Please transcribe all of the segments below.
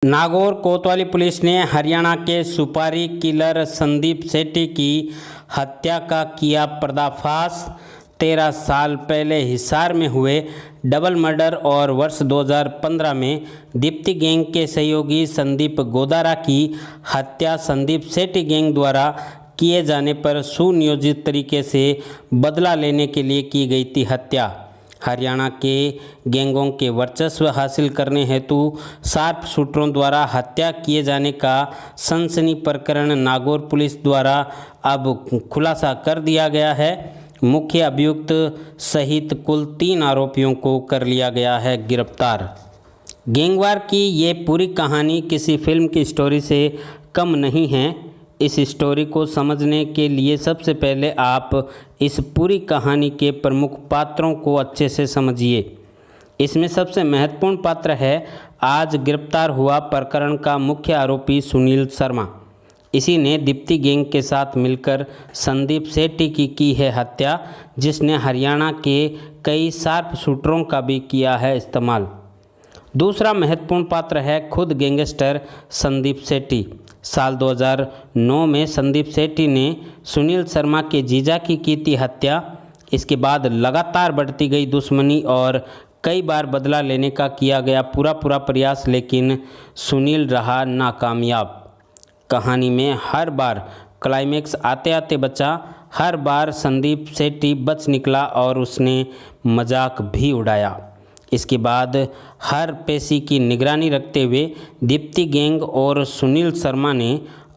नागौर कोतवाली पुलिस ने हरियाणा के सुपारी किलर संदीप सेठी की हत्या का किया पर्दाफाश। 13 साल पहले हिसार में हुए डबल मर्डर और वर्ष 2015 में दीप्ति गैंग के सहयोगी संदीप गोदारा की हत्या संदीप सेठी गैंग द्वारा किए जाने पर सुनियोजित तरीके से बदला लेने के लिए की गई थी हत्या। हरियाणा के गैंगों के वर्चस्व हासिल करने हेतु शार्प शूटरों द्वारा हत्या किए जाने का सनसनी प्रकरण नागौर पुलिस द्वारा अब खुलासा कर दिया गया है। मुख्य अभियुक्त सहित कुल 3 आरोपियों को कर लिया गया है गिरफ्तार। गैंगवार की ये पूरी कहानी किसी फिल्म की स्टोरी से कम नहीं है। इस स्टोरी को समझने के लिए सबसे पहले आप इस पूरी कहानी के प्रमुख पात्रों को अच्छे से समझिए। इसमें सबसे महत्वपूर्ण पात्र है आज गिरफ्तार हुआ प्रकरण का मुख्य आरोपी सुनील शर्मा। इसी ने दीप्ति गैंग के साथ मिलकर संदीप सेठी की है हत्या, जिसने हरियाणा के कई शार्प शूटरों का भी किया है इस्तेमाल। दूसरा महत्वपूर्ण पात्र है खुद गैंगस्टर संदीप सेठी। साल 2009 में संदीप सेठी ने सुनील शर्मा के जीजा की थी हत्या। इसके बाद लगातार बढ़ती गई दुश्मनी और कई बार बदला लेने का किया गया पूरा प्रयास, लेकिन सुनील रहा नाकामयाब। कहानी में हर बार क्लाइमेक्स आते आते बचा। हर बार संदीप सेठी बच निकला और उसने मजाक भी उड़ाया। इसके बाद हर पेशी की निगरानी रखते हुए दीप्ति गैंग और सुनील शर्मा ने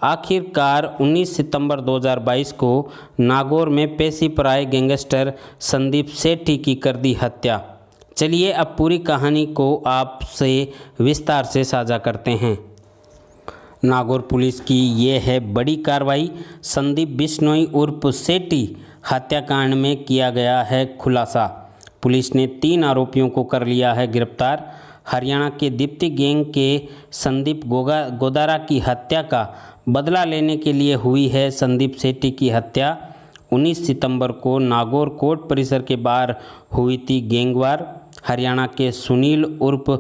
आखिरकार 19 सितंबर 2022 को नागौर में पेशी पर आए गैंगस्टर संदीप सेठी की कर दी हत्या। चलिए अब पूरी कहानी को आपसे विस्तार से साझा करते हैं। नागौर पुलिस की ये है बड़ी कार्रवाई। संदीप बिश्नोई उर्फ सेठी हत्याकांड में किया गया है खुलासा। पुलिस ने 3 आरोपियों को कर लिया है गिरफ्तार। हरियाणा के दीप्ति गैंग के संदीप गोदारा की हत्या का बदला लेने के लिए हुई है संदीप सेठी की हत्या। 19 सितंबर को नागौर कोर्ट परिसर के बाहर हुई थी गैंगवार। हरियाणा के सुनील उर्फ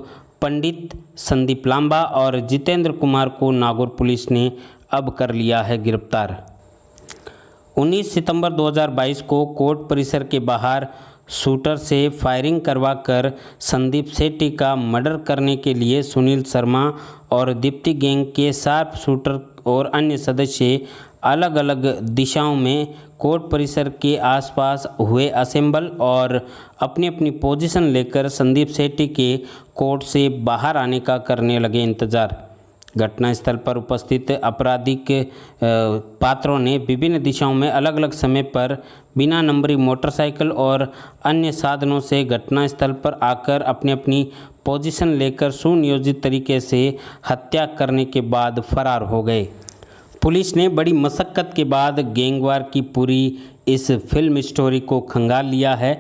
पंडित, संदीप लांबा और जितेंद्र कुमार को नागौर पुलिस ने अब कर लिया है गिरफ्तार। 19 सितंबर 2022 को कोर्ट परिसर के बाहर शूटर से फायरिंग करवाकर संदीप सेठी का मर्डर करने के लिए सुनील शर्मा और दीप्ति गैंग के शार्प शूटर और अन्य सदस्य अलग अलग दिशाओं में कोर्ट परिसर के आसपास हुए असेंबल और अपनी अपनी पोजीशन लेकर संदीप सेठी के कोर्ट से बाहर आने का करने लगे इंतज़ार। घटनास्थल पर उपस्थित आपराधिक पात्रों ने विभिन्न दिशाओं में अलग अलग समय पर बिना नंबरी मोटरसाइकिल और अन्य साधनों से घटनास्थल पर आकर अपनी अपनी पोजीशन लेकर सुनियोजित तरीके से हत्या करने के बाद फरार हो गए। पुलिस ने बड़ी मशक्क़त के बाद गैंगवार की पूरी इस फिल्म स्टोरी को खंगाल लिया है।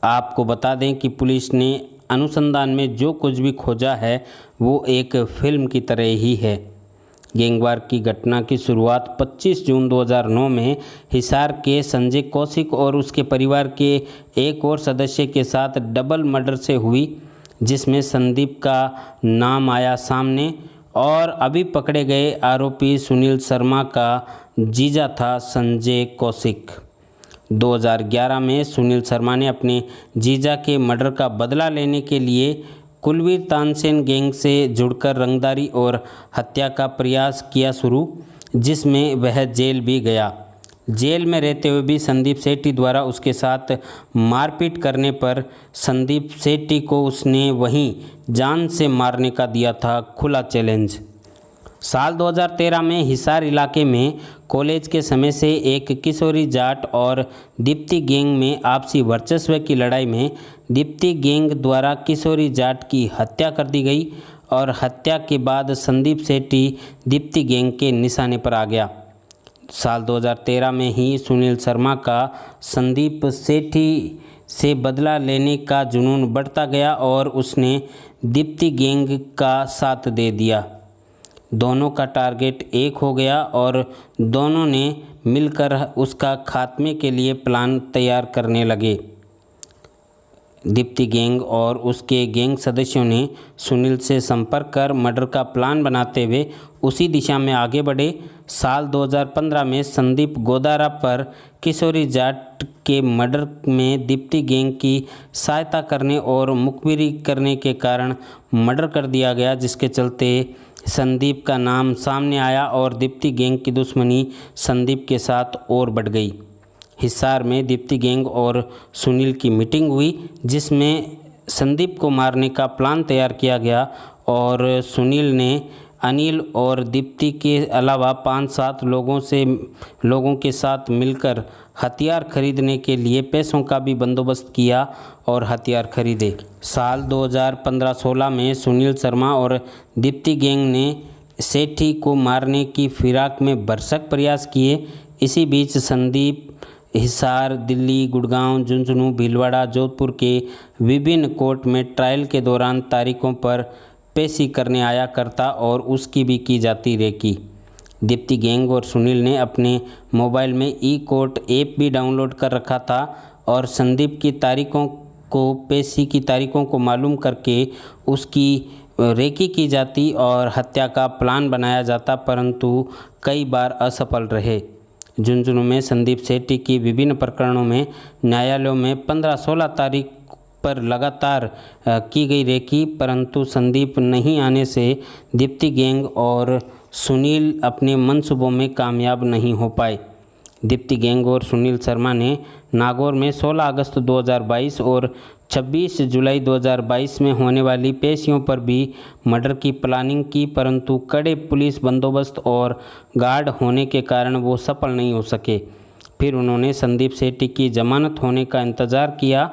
आपको बता दें कि पुलिस ने अनुसंधान में जो कुछ भी खोजा है वो एक फिल्म की तरह ही है। गैंगवार की घटना की शुरुआत 25 जून 2009 में हिसार के संजय कौशिक और उसके परिवार के एक और सदस्य के साथ डबल मर्डर से हुई, जिसमें संदीप का नाम आया सामने और अभी पकड़े गए आरोपी सुनील शर्मा का जीजा था संजय कौशिक। 2011 में सुनील शर्मा ने अपने जीजा के मर्डर का बदला लेने के लिए कुलवीर तानसेन गैंग से जुड़कर रंगदारी और हत्या का प्रयास किया शुरू, जिसमें वह जेल भी गया। जेल में रहते हुए भी संदीप सेठी द्वारा उसके साथ मारपीट करने पर संदीप सेठी को उसने वहीं जान से मारने का दिया था खुला चैलेंज। साल 2013 में हिसार इलाके में कॉलेज के समय से एक किशोरी जाट और दीप्ति गैंग में आपसी वर्चस्व की लड़ाई में दीप्ति गैंग द्वारा किशोरी जाट की हत्या कर दी गई और हत्या के बाद संदीप सेठी दीप्ति गैंग के निशाने पर आ गया। साल 2013 में ही सुनील शर्मा का संदीप सेठी से बदला लेने का जुनून बढ़ता गया और उसने दीप्ति गैंग का साथ दे दिया। दोनों का टारगेट एक हो गया और दोनों ने मिलकर उसका खात्मे के लिए प्लान तैयार करने लगे। दीप्ति गैंग और उसके गैंग सदस्यों ने सुनील से संपर्क कर मर्डर का प्लान बनाते हुए उसी दिशा में आगे बढ़े। साल 2015 में संदीप गोदारा पर किशोरी जाट के मर्डर में दीप्ति गैंग की सहायता करने और मुखबिरी करने के कारण मर्डर कर दिया गया, जिसके चलते संदीप का नाम सामने आया और दीप्ति गैंग की दुश्मनी संदीप के साथ और बढ़ गई। हिसार में दीप्ति गैंग और सुनील की मीटिंग हुई, जिसमें संदीप को मारने का प्लान तैयार किया गया और सुनील ने अनिल और दीप्ति के अलावा 5-7 लोगों के साथ मिलकर हथियार खरीदने के लिए पैसों का भी बंदोबस्त किया और हथियार खरीदे। साल 2015-16 में सुनील शर्मा और दीप्ति गैंग ने सेठी को मारने की फिराक में भरसक प्रयास किए। इसी बीच संदीप हिसार, दिल्ली, गुड़गांव, झुंझुनू, भीलवाड़ा, जोधपुर के विभिन्न कोर्ट में ट्रायल के दौरान तारीखों पर पेशी करने आया करता और उसकी भी की जाती रेकी। दीप्ति गैंग और सुनील ने अपने मोबाइल में ई-कोर्ट ऐप भी डाउनलोड कर रखा था और संदीप की तारीखों को, पेशी की तारीखों को मालूम करके उसकी रेकी की जाती और हत्या का प्लान बनाया जाता, परंतु कई बार असफल रहे। झुंझुनू में संदीप सेठी की विभिन्न प्रकरणों में न्यायालयों में 15-16 तारीख पर लगातार की गई रेकी, परंतु संदीप नहीं आने से दीप्ति गैंग और सुनील अपने मंसूबों में कामयाब नहीं हो पाए। दीप्ति गैंग और सुनील शर्मा ने नागौर में 16 अगस्त 2022 और 26 जुलाई 2022 में होने वाली पेशियों पर भी मर्डर की प्लानिंग की, परंतु कड़े पुलिस बंदोबस्त और गार्ड होने के कारण वो सफल नहीं हो सके। फिर उन्होंने संदीप सेठी की जमानत होने का इंतज़ार किया।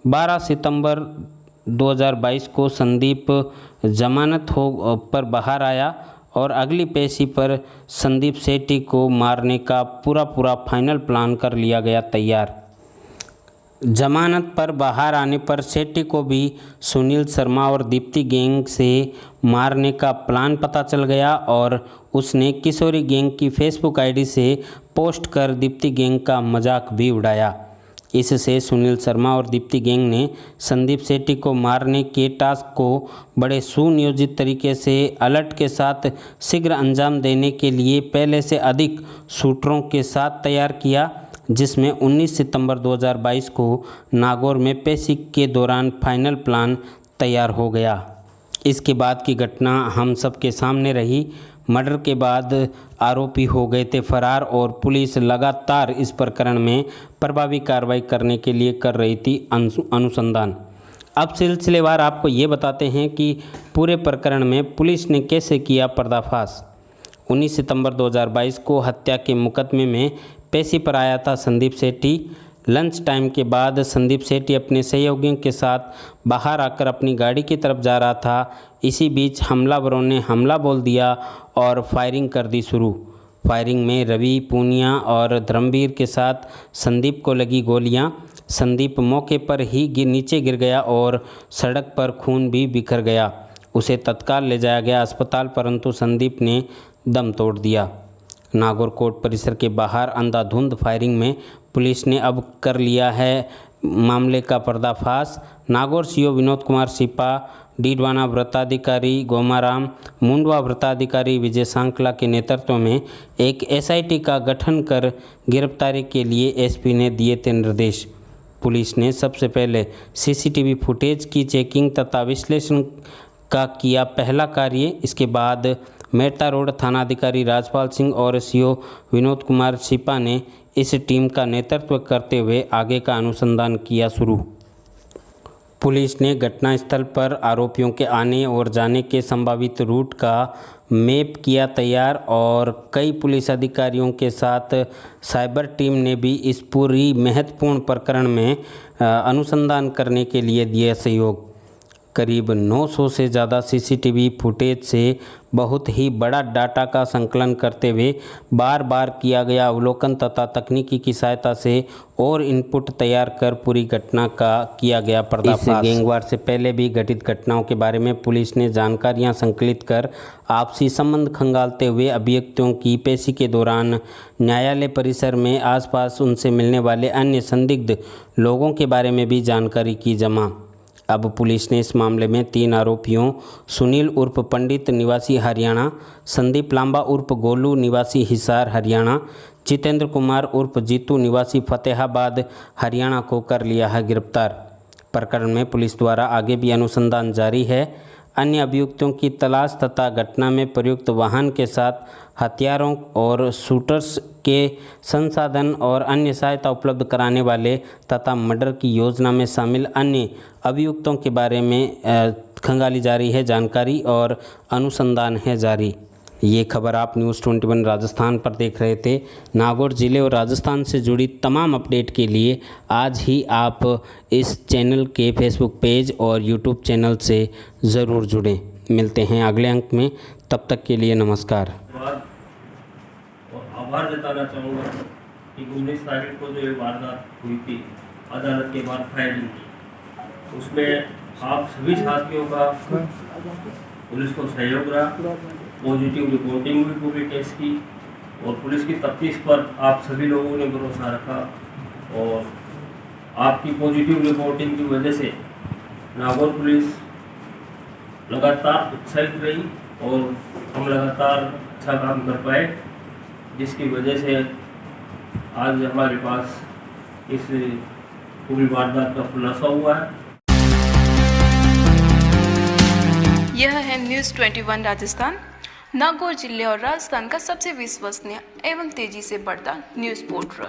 12 सितंबर 2022 को संदीप जमानत पर बाहर आया और अगली पेशी पर संदीप सेठी को मारने का पूरा फाइनल प्लान कर लिया गया तैयार। जमानत पर बाहर आने पर सेठी को भी सुनील शर्मा और दीप्ति गैंग से मारने का प्लान पता चल गया और उसने किशोरी गैंग की फेसबुक आईडी से पोस्ट कर दीप्ति गैंग का मजाक भी उड़ाया। इससे सुनील शर्मा और दीप्ति गैंग ने संदीप सेठी को मारने के टास्क को बड़े सुनियोजित तरीके से अलर्ट के साथ शीघ्र अंजाम देने के लिए पहले से अधिक शूटरों के साथ तैयार किया, जिसमें 19 सितंबर 2022 को नागौर में पेशी के दौरान फाइनल प्लान तैयार हो गया। इसके बाद की घटना हम सबके सामने रही। मर्डर के बाद आरोपी हो गए थे फरार और पुलिस लगातार इस प्रकरण में प्रभावी कार्रवाई करने के लिए कर रही थी अनुसंधान। अब सिलसिलेवार आपको ये बताते हैं कि पूरे प्रकरण में पुलिस ने कैसे किया पर्दाफाश। 19 सितंबर 2022 को हत्या के मुकदमे में पेशी पर आया था संदीप सेठी। लंच टाइम के बाद संदीप सेठी अपने सहयोगियों के साथ बाहर आकर अपनी गाड़ी की तरफ जा रहा था। इसी बीच हमलावरों ने हमला बोल दिया और फायरिंग कर दी शुरू। फायरिंग में रवि, पूनिया और धर्मवीर के साथ संदीप को लगी गोलियां। संदीप मौके पर ही नीचे गिर गया और सड़क पर खून भी बिखर गया। उसे तत्काल ले जाया गया अस्पताल, परंतु संदीप ने दम तोड़ दिया। नागौर कोर्ट परिसर के बाहर अंधाधुंध फायरिंग में पुलिस ने अब कर लिया है मामले का पर्दाफाश। नागौर सीओ विनोद कुमार सिपा, डीडवाना व्रताधिकारी गोमाराम, मुंडवा व्रताधिकारी विजय सांकला के नेतृत्व में एक एसआईटी का गठन कर गिरफ्तारी के लिए एसपी ने दिए थे निर्देश। पुलिस ने सबसे पहले सीसीटीवी फुटेज की चेकिंग तथा विश्लेषण का किया पहला कार्य। इसके बाद मेहता रोड थानाधिकारी राजपाल सिंह और सीओ विनोद कुमार सिपा ने इस टीम का नेतृत्व करते हुए आगे का अनुसंधान किया शुरू। पुलिस ने घटनास्थल पर आरोपियों के आने और जाने के संभावित रूट का मैप किया तैयार और कई पुलिस अधिकारियों के साथ साइबर टीम ने भी इस पूरी महत्वपूर्ण प्रकरण में अनुसंधान करने के लिए दिया सहयोग। करीब 900 से ज़्यादा सीसीटीवी फुटेज से बहुत ही बड़ा डाटा का संकलन करते हुए बार बार किया गया अवलोकन तथा तकनीकी की सहायता से और इनपुट तैयार कर पूरी घटना का किया गया पर्दाफाश। इस गैंगवार से पहले भी घटित घटनाओं के बारे में पुलिस ने जानकारियां संकलित कर आपसी संबंध खंगालते हुए अभियुक्तों की पेशी के दौरान न्यायालय परिसर में आसपास उनसे मिलने वाले अन्य संदिग्ध लोगों के बारे में भी जानकारी की जमा। अब पुलिस ने इस मामले में 3 आरोपियों सुनील उर्फ पंडित निवासी हरियाणा, संदीप लांबा उर्फ गोलू निवासी हिसार हरियाणा, जितेंद्र कुमार उर्फ जीतू निवासी फतेहाबाद हरियाणा को कर लिया है गिरफ्तार। प्रकरण में पुलिस द्वारा आगे भी अनुसंधान जारी है। अन्य अभियुक्तों की तलाश तथा घटना में प्रयुक्त वाहन के साथ हथियारों और शूटर्स के संसाधन और अन्य सहायता उपलब्ध कराने वाले तथा मर्डर की योजना में शामिल अन्य अभियुक्तों के बारे में खंगाली जा रही है जानकारी और अनुसंधान है जारी। ये खबर आप न्यूज़ 21 राजस्थान पर देख रहे थे। नागौर ज़िले और राजस्थान से जुड़ी तमाम अपडेट के लिए आज ही आप इस चैनल के फेसबुक पेज और यूट्यूब चैनल से ज़रूर जुड़ें। मिलते हैं अगले अंक में, तब तक के लिए नमस्कार। और आभार जताना चाहूँगा कि 19 तारीख को जो ये वारदात हुई थी अदालत के बाद फायरिंग की, उसमें आप सभी साथियों का पुलिस को सहयोग रहा। पॉजिटिव रिपोर्टिंग हुई पूरे केस की और पुलिस की तफ्तीश पर आप सभी लोगों ने भरोसा रखा और आपकी पॉजिटिव रिपोर्टिंग की वजह से नागौर पुलिस लगातार उत्साहित रही और हम लगातार अच्छा काम कर पाए, जिसकी वजह से आज हमारे पास इस पूरी वारदात का खुलासा हुआ है। यह है न्यूज़ 21 राजस्थान, नागौर जिले और राजस्थान का सबसे विश्वसनीय एवं तेजी से बढ़ता न्यूज़ पोर्टल।